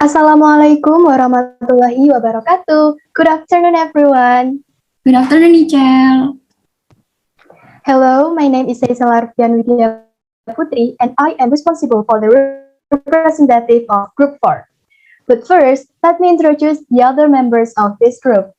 Assalamualaikum warahmatullahi wabarakatuh. Good afternoon, everyone. Good afternoon, Nichelle. Hello, my name is Seychella Arvian Putri, and I am responsible for the representative of Group 4. But first, let me introduce the other members of this group.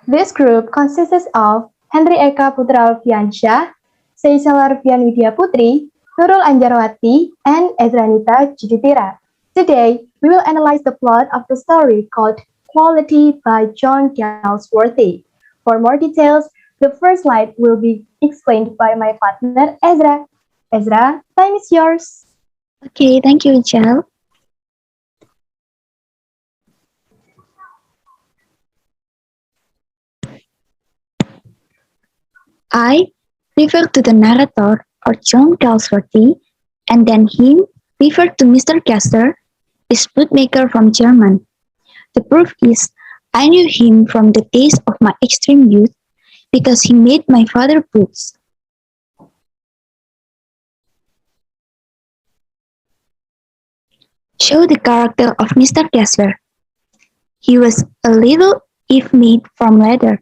This group consists of Eka Poetra, Seychella Arvian Putri, Nurul Anjarwati, and Ezranita Judhitira. Today, we will analyze the plot of the story called Quality by John Galsworthy. For more details, the first slide will be explained by my partner Ezra. Ezra, time is yours. Okay, thank you, Michelle. I refer to the narrator or John Galsworthy, and then him refer to Mr. Kessler, is bootmaker from German. The proof is I knew him from the days of my extreme youth because he made my father boots. Show the character of Mr. Kessler. He was a little if made from leather,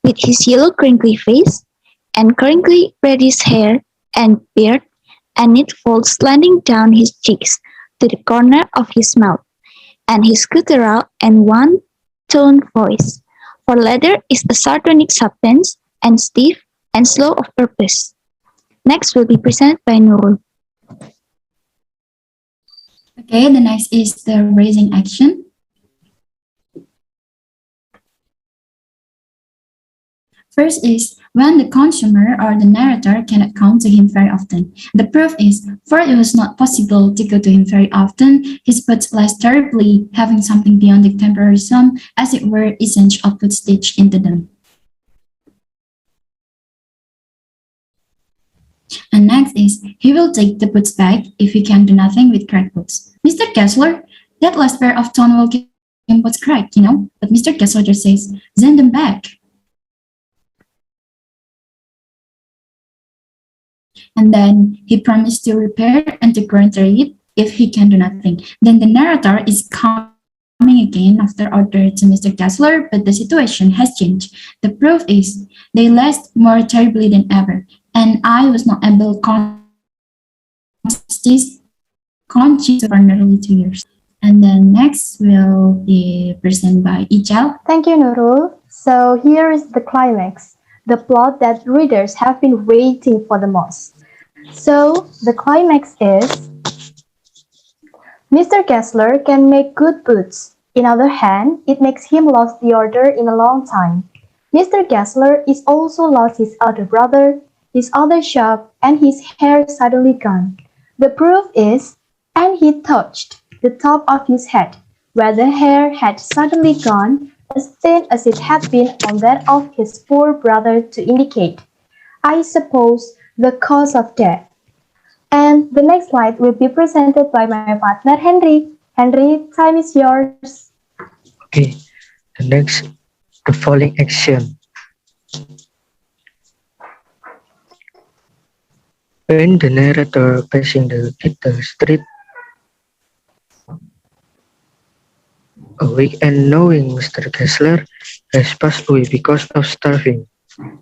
with his yellow crinkly face and crinkly reddish hair and beard and neat folds slanting down his cheeks to the corner of his mouth, and his guttural and one-tone voice. For leather is a sardonic substance and stiff and slow of purpose. Next will be presented by Nurul. Okay, the next is the raising action. First is when the consumer or the narrator cannot come to him very often. The proof is, for it was not possible to go to him very often, his boots less terribly, having something beyond the temporary sum, as it were, essence of foot stitched into them. And next is, he will take the boots back if he can do nothing with cracked boots. Mr. Kessler, that last pair of Tonwell boots cracked, but Mr. Kessler just says, send them back. And then he promised to repair and to guarantee it if he can do nothing. Then the narrator is coming again after order to Mr. Kessler, but the situation has changed. The proof is they last more terribly than ever, and I was not able to conscious for nearly 2 years. And then next will be presented by Ichal. Thank you, Nurul. So here is the climax, the plot that readers have been waiting for the most. So the climax is Mr. Kessler can make good boots. In other hand, it makes him lost the order in a long time. Mr. Kessler is also lost his elder brother, his other shop, and his hair suddenly gone. The proof is, and he touched the top of his head, where the hair had suddenly gone, as thin as it had been on that of his poor brother to indicate, I suppose, the cause of death. And the next slide will be presented by my partner Henry. Henry, time is yours. Okay, the following action. When the narrator passing the little street, a week and knowing Mr. Kessler has passed away because of starving.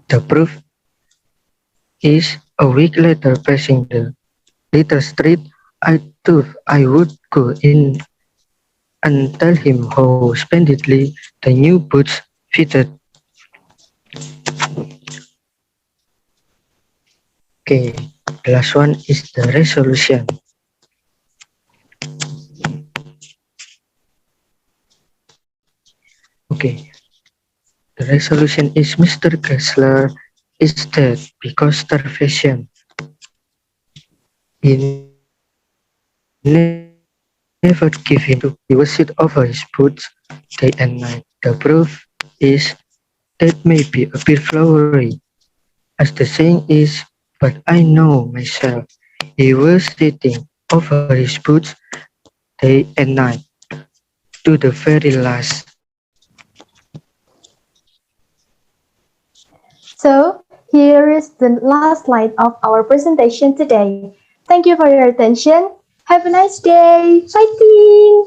The proof is a week later passing the little street, I thought I would go in and tell him how splendidly the new boots fitted. Okay, the last one is the resolution. Okay, the resolution is Mr. Kessler is dead because starvation. He never gave him to. He would sit over his boots day and night. The proof is that may be a bit flowery, as the saying is, but I know myself. He was sitting over his boots day and night to the very last. So here is the last slide of our presentation today. Thank you for your attention. Have a nice day. Fighting!